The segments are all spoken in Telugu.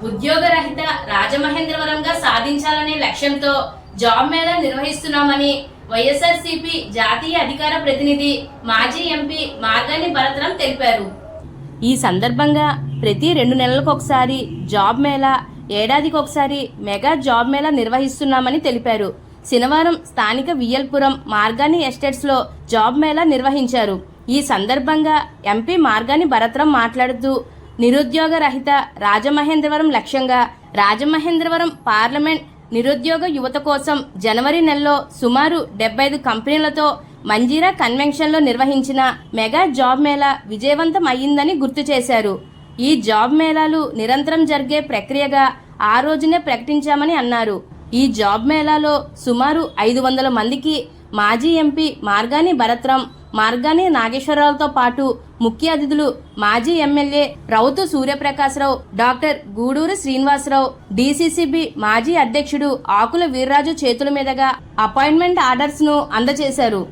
ఉద్యోగరహిత రాజమహేంద్రవరంగా సాధించాలనే లక్ష్యంతో జాబ్ మేళా నిర్వహిస్తున్నామని వైఎస్ఆర్సీపీ జాతీయ అధికార ప్రతినిధి మాజీ ఎంపీ మార్గాని భరతరాం తెలిపారు. ఈ సందర్భంగా ప్రతి 2 నెలలకు ఒకసారి జాబ్ మేళా, ఏడాదికి ఒకసారి మెగా జాబ్ మేళా నిర్వహిస్తున్నామని తెలిపారు. శనివారం స్థానిక వియ్యల్పురం మార్గాని ఎస్టేట్స్లో జాబ్ మేళా నిర్వహించారు. ఈ సందర్భంగా ఎంపీ మార్గాని భరతరాం మాట్లాడుతూ నిరుద్యోగ రహిత రాజమహేంద్రవరం లక్ష్యంగా రాజమహేంద్రవరం పార్లమెంట్ నిరుద్యోగ యువత కోసం జనవరి నెలలో సుమారు 75 కంపెనీలతో మంజీరా కన్వెన్షన్లో నిర్వహించిన మెగా జాబ్ మేళా విజయవంతం అయ్యిందని గుర్తు చేశారు. ఈ జాబ్ మేళాలు నిరంతరం జరిగే ప్రక్రియగా ఆ రోజునే ప్రకటించామని అన్నారు. ఈ జాబ్ మేళాలో సుమారు 500 మందికి మాజీ ఎంపీ మార్గాని భరతరాం, మార్గాని నాగేశ్వరరావుతో పాటు ముఖ్య అతిథులు మాజీ MLA Rautu Suryaprakashrao, doctor Guduru Srinivasarao, DCCB మాజీ అధ్యక్షుడు ఆకుల వీర్రాజు చేతుల మీదుగా అపాయింట్మెంట్ ఆర్డర్స్ను అందజేశారు.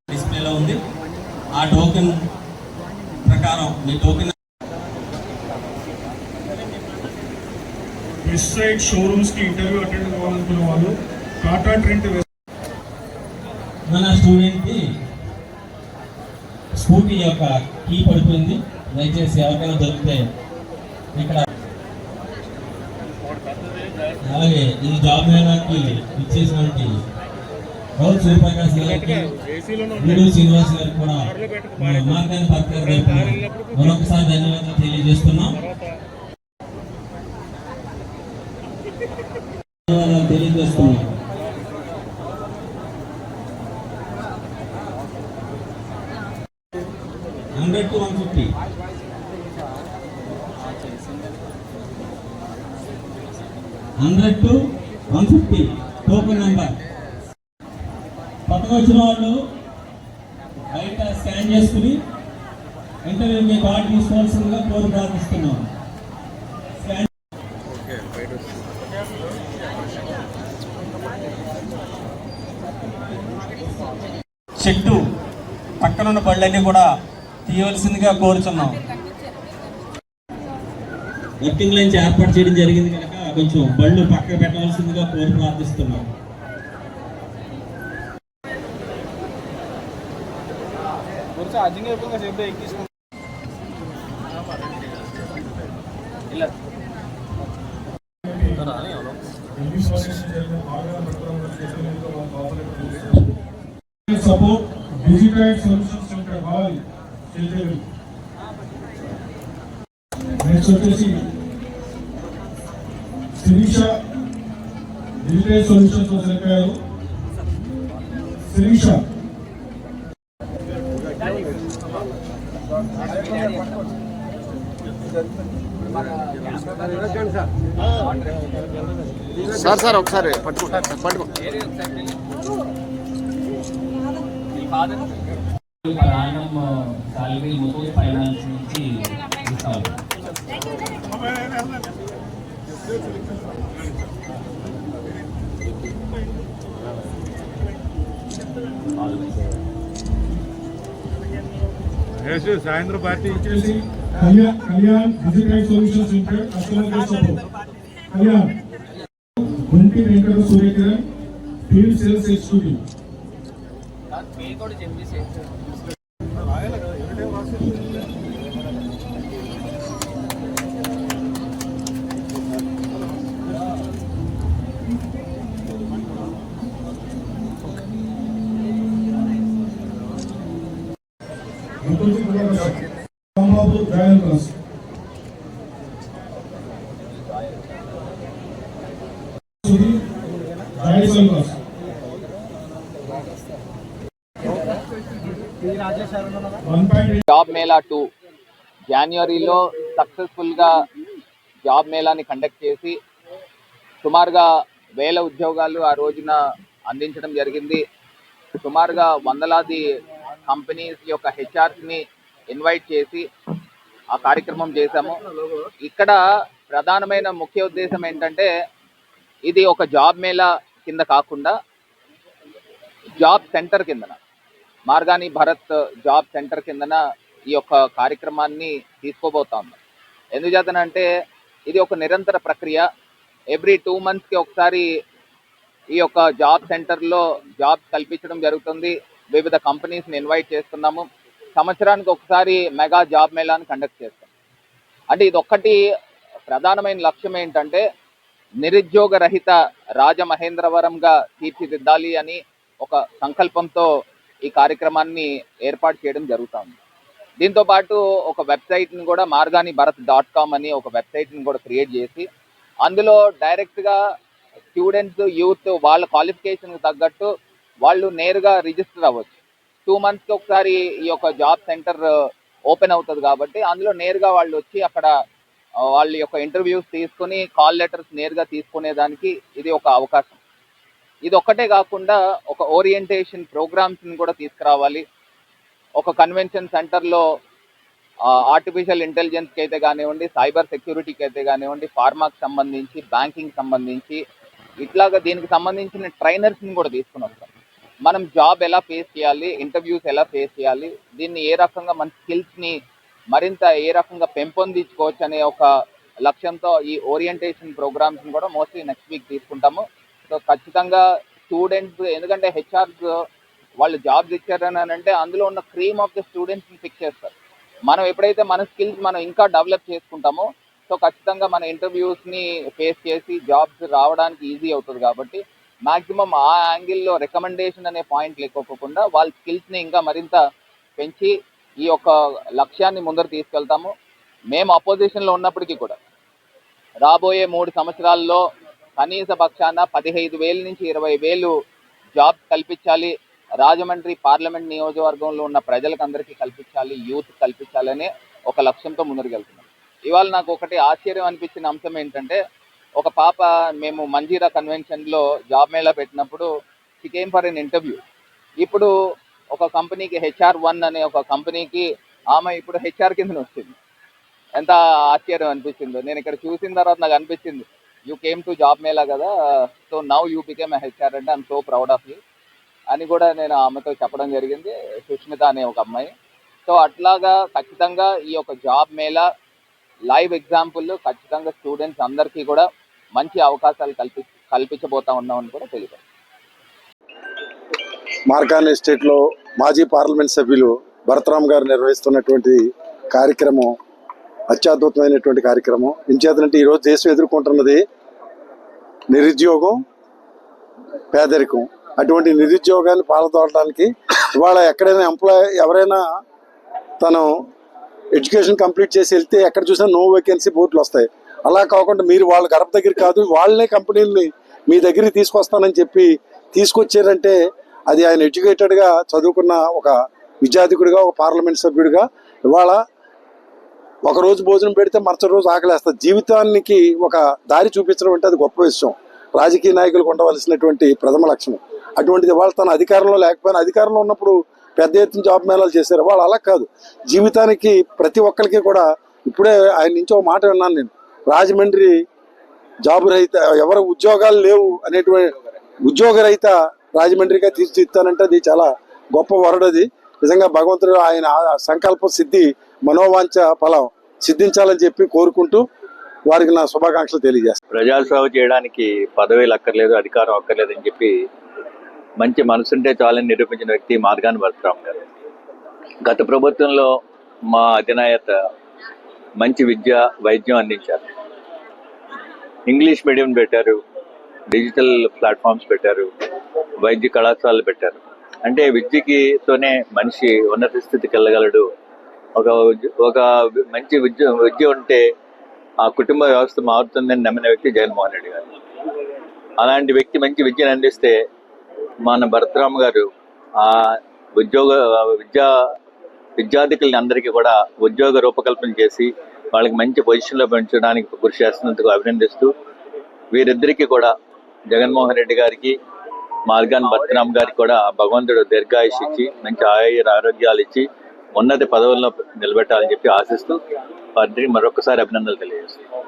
డిస్ప్లేలో ఉంది. ఆ టోకెన్ ప్రకారం మీ టోకెన్ వెస్ట్ సైడ్ షోరూమ్స్ కి ఇంటర్వ్యూ అటెండ్ కావాలనుకున్న వాళ్ళు టాటా ట్రెంట్ మన స్టూడెంట్ కి స్కూటీ యొక్క కీ పడిపోయింది. దయచేసి ఎవరికైనా దొరికితే ఇక్కడ. అలాగే ఈ జాబ్ మేళాకి ఇచ్చేసినటువంటి రౌతు సూర్యప్రకాష్ గారికి, గూడూరు శ్రీనివాస్ గారికి కూడా మార్గాని భరతరాం గారికి మరొకసారి ధన్యవాదాలు తెలియజేస్తున్నాం. తెలియజేస్తున్నాం. 100 to 150. 100 to 150 token number. కొత్తగా వచ్చిన వాళ్ళు బయట స్కాన్ చేసుకుని ఇంటర్వ్యూ మీ కార్డు తీసుకోవాల్సిందిగా కోరి ప్రార్థిస్తున్నాం. చెట్టు పక్కనున్న బళ్ళన్నీ కూడా తీయవలసిందిగా కోరుతున్నాం. వర్కింగ్ లైన్స్ ఏర్పాటు చేయడం జరిగింది కనుక కొంచెం బళ్ళు పక్కకు పెట్టవలసిందిగా కోరి ప్రార్థిస్తున్నాం. support digitized solutions center hall children. Next వచ్చేసి శిరీష digitized solutions లో సెలెక్ట్ అయ్యారు. శిరీష సార్ ఒకసారి పట్టుకో సాలరీ ముతూట్ ఫైనాన్స్ నుంచి ఇస్తాం. సాయంత్రం పార్టీ ఇచ్చేసి Kalyan digital solution centre customer care support. Kalyan Gunti Venkata Suryakiran field sales executive. Rutuji Kumar Rambabu dragon class Sudhir राइसल क्लास జాబ్ మేళా 2 జనవరిలో సక్సెస్ఫుల్గా జాబ్ మేళాని కండక్ట్ చేసి సుమారుగా 1000 ఉద్యోగాలు ఆ రోజున అందించడం జరిగింది. సుమారుగా వందలాది కంపెనీస్ యొక్క హెచ్ఆర్స్ని ఇన్వైట్ చేసి ఆ కార్యక్రమం చేశాము. ఇక్కడ ప్రధానమైన ముఖ్య ఉద్దేశం ఏంటంటే ఇది ఒక జాబ్ మేళా కింద కాకుండా జాబ్ సెంటర్ కిందన మార్గాని భరత్ జాబ్ సెంటర్ కిందన ఈ యొక్క కార్యక్రమాన్ని తీసుకోబోతా ఉన్నాం. ఎందుచేతనంటే ఇది ఒక నిరంతర ప్రక్రియ. ఎవ్రీ 2 monthsకి ఒకసారి ఈ యొక్క జాబ్ సెంటర్లో జాబ్ కల్పించడం జరుగుతుంది. వివిధ కంపెనీస్ని ఇన్వైట్ చేస్తున్నాము. సంవత్సరానికి ఒకసారి మెగా జాబ్ మేళాని కండక్ట్ చేస్తాం. అంటే ఇది ఒక్కటి ప్రధానమైన లక్ష్యం ఏంటంటే నిరుద్యోగ రహిత రాజమహేంద్రవరంగా తీర్చిదిద్దాలి అని ఒక సంకల్పంతో ఈ కార్యక్రమాన్ని ఏర్పాటు చేయడం జరుగుతుంది. దీంతో పాటు ఒక వెబ్సైట్ని కూడా marganiBharat.com అని ఒక వెబ్సైట్ని కూడా క్రియేట్ చేసి అందులో డైరెక్ట్గా స్టూడెంట్స్ యూత్ వాళ్ళ క్వాలిఫికేషన్కి తగ్గట్టు వాళ్ళు నేరుగా రిజిస్టర్ అవ్వచ్చు. 2 monthsకి ఒకసారి ఈ యొక్క జాబ్ సెంటర్ ఓపెన్ అవుతుంది కాబట్టి అందులో నేరుగా వాళ్ళు వచ్చి అక్కడ వాళ్ళ యొక్క ఇంటర్వ్యూస్ తీసుకుని కాల్ లెటర్స్ నేరుగా తీసుకునేదానికి ఇది ఒక అవకాశం. ఇది ఒక్కటే కాకుండా ఒక ఓరియంటేషన్ ప్రోగ్రామ్స్ని కూడా తీసుకురావాలి. ఒక కన్వెన్షన్ సెంటర్లో ఆర్టిఫిషియల్ ఇంటెలిజెన్స్కి అయితే కానివ్వండి, సైబర్ సెక్యూరిటీకి అయితే కానివ్వండి, ఫార్మాకి సంబంధించి, బ్యాంకింగ్ సంబంధించి ఇట్లాగా దీనికి సంబంధించిన ట్రైనర్స్ని కూడా తీసుకుని వస్తాం. మనం జాబ్ ఎలా ఫేస్ చేయాలి, ఇంటర్వ్యూస్ ఎలా ఫేస్ చేయాలి, దీన్ని ఏ రకంగా మన స్కిల్స్ని మరింత ఏ రకంగా పెంపొందించుకోవచ్చు అనే ఒక లక్ష్యంతో ఈ ఓరియంటేషన్ ప్రోగ్రామ్స్ని కూడా మోస్ట్లీ నెక్స్ట్ వీక్ తీసుకుంటాము. సో ఖచ్చితంగా స్టూడెంట్స్, ఎందుకంటే హెచ్ఆర్స్ వాళ్ళు జాబ్స్ ఇచ్చారని అంటే అందులో ఉన్న క్రీమ్ ఆఫ్ ద స్టూడెంట్స్ని పిక్ చేస్తారు. మనం ఎప్పుడైతే మన స్కిల్స్ మనం ఇంకా డెవలప్ చేసుకుంటామో సో ఖచ్చితంగా మన ఇంటర్వ్యూస్ని ఫేస్ చేసి జాబ్స్ రావడానికి ఈజీ అవుతుంది. కాబట్టి మ్యాక్సిమం ఆ యాంగిల్లో రికమెండేషన్ అనే పాయింట్ లేకోకుండా వాళ్ళ స్కిల్స్ని ఇంకా మరింత పెంచి ఈ యొక్క లక్ష్యాన్ని ముందర తీసుకెళ్తాము. మేము అపోజిషన్లో ఉన్నప్పటికీ కూడా రాబోయే 3 సంవత్సరాల్లో కనీస పక్షాన 15,000 నుంచి 20,000 జాబ్స్ కల్పించాలి. రాజమండ్రి పార్లమెంట్ నియోజకవర్గంలో ఉన్న ప్రజలకు అందరికీ కల్పించాలి, యూత్ కల్పించాలనే ఒక లక్ష్యంతో ముందరికెళ్తున్నాం. ఇవాళ నాకు ఒకటి ఆశ్చర్యం అనిపించిన అంశం ఏంటంటే ఒక పాప మేము మంజీరా కన్వెన్షన్లో జాబ్ మేళా పెట్టినప్పుడు she came for N interview. ఇప్పుడు ఒక కంపెనీకి HR1 అనే ఒక కంపెనీకి ఆమె ఇప్పుడు హెచ్ఆర్ కింద వచ్చింది. ఎంత ఆశ్చర్యం అనిపించిందో. నేను ఇక్కడ చూసిన తర్వాత నాకు అనిపించింది యూ కేమ్ టు జాబ్ మేళా కదా, so now you became HR అంటే I'm so proud of you అని కూడా నేను ఆమెతో చెప్పడం జరిగింది, సుష్మిత అనే ఒక అమ్మాయి. సో అట్లాగా ఖచ్చితంగా ఈ యొక్క జాబ్ మేళా లైవ్ ఎగ్జాంపుల్ ఖచ్చితంగా స్టూడెంట్స్ అందరికీ కూడా మంచి అవకాశాలు కల్పించబోతా ఉన్నామని కూడా తెలియదు. మార్గాని ఎస్టేట్లో మాజీ పార్లమెంట్ సభ్యులు భరతరామ్ గారు నిర్వహిస్తున్నటువంటి కార్యక్రమం అత్యద్భుతమైనటువంటి కార్యక్రమం. ఇంచేతనంటే ఈరోజు దేశం ఎదుర్కొంటున్నది నిరుద్యోగం, పేదరికం. అటువంటి నిరుద్యోగాన్ని పాల్గొనడానికి ఇవాళ ఎక్కడైనా ఎవరైనా తను ఎడ్యుకేషన్ కంప్లీట్ చేసి వెళ్తే ఎక్కడ చూసినా నో వేకెన్సీ బోర్డులు వస్తాయి. అలా కాకుండా మీరు వాళ్ళ గడప దగ్గర కాదు, వాళ్ళనే కంపెనీలని మీ దగ్గరికి తీసుకొస్తానని చెప్పి తీసుకొచ్చారంటే అది ఆయన ఎడ్యుకేటెడ్గా చదువుకున్న ఒక విద్యార్థికుడిగా, ఒక పార్లమెంట్ సభ్యుడిగా ఇవాళ ఒకరోజు భోజనం పెడితే మరుసటి రోజు ఆకలేస్తుంది. జీవితానికి ఒక దారి చూపించడం అంటే అది గొప్ప విషయం. రాజకీయ నాయకులకు ఉండవలసినటువంటి ప్రథమ లక్షణం. అటువంటిది వాళ్ళు తన అధికారంలో లేకపోయినా అధికారంలో ఉన్నప్పుడు పెద్ద ఎత్తున జాబ్ మేళాలు చేశారు. వాళ్ళు అలా కాదు, జీవితానికి ప్రతి ఒక్కరికి కూడా. ఇప్పుడే ఆయన నుంచి ఒక మాట విన్నాను నేను, రాజమండ్రి జాబు రహిత, ఎవరు ఉద్యోగాలు లేవు అనేటువంటి ఉద్యోగ రహిత రాజమండ్రిగా తీర్చిదిద్దానంటే అది చాలా గొప్ప వరడు. అది నిజంగా భగవంతుడు ఆయన సంకల్ప సిద్ధి, మనోవాంఛ ఫలం సిద్ధించాలని చెప్పి కోరుకుంటూ వారికి నా శుభాకాంక్షలు తెలియజేస్తాను. ప్రజాసేవ చేయడానికి పదవులు అక్కర్లేదు, అధికారం అక్కర్లేదు అని చెప్పి మంచి మనసుంటే చాలని నిరూపించిన వ్యక్తి మార్గాని భరతరామ్ గారు. గత ప్రభుత్వంలో మా అధినాయత మంచి విద్య, వైద్యం అందించారు. ఇంగ్లీష్ మీడియం పెట్టారు, డిజిటల్ ప్లాట్ఫామ్స్ పెట్టారు, వైద్య కళాశాలలు పెట్టారు. అంటే విద్యతోనే మనిషి ఉన్నత స్థితికి వెళ్ళగలడు. ఒక మంచి విద్య ఉంటే ఆ కుటుంబ వ్యవస్థ మారుతుందని నమ్మిన వ్యక్తి జగన్మోహన్ రెడ్డి గారు. అలాంటి వ్యక్తి మంచి విద్యను అందిస్తే మన భరతరామ్ గారు ఆ విద్యార్థికులని అందరికీ కూడా ఉద్యోగ రూపకల్పన చేసి వాళ్ళకి మంచి పొజిషన్లో పెంచడానికి కృషి చేస్తున్నందుకు అభినందిస్తూ, వీరిద్దరికీ కూడా జగన్మోహన్ రెడ్డి గారికి మార్గాన్ భరతరామ్ గారికి కూడా భగవంతుడు దీర్ఘాయుష్ ఇచ్చి మంచి ఆరోగ్యాలు ఇచ్చి ఉన్నత పదవుల్లో నిలబెట్టాలని చెప్పి ఆశిస్తూ వారికి మరొకసారి అభినందనలు తెలియజేస్తున్నాను.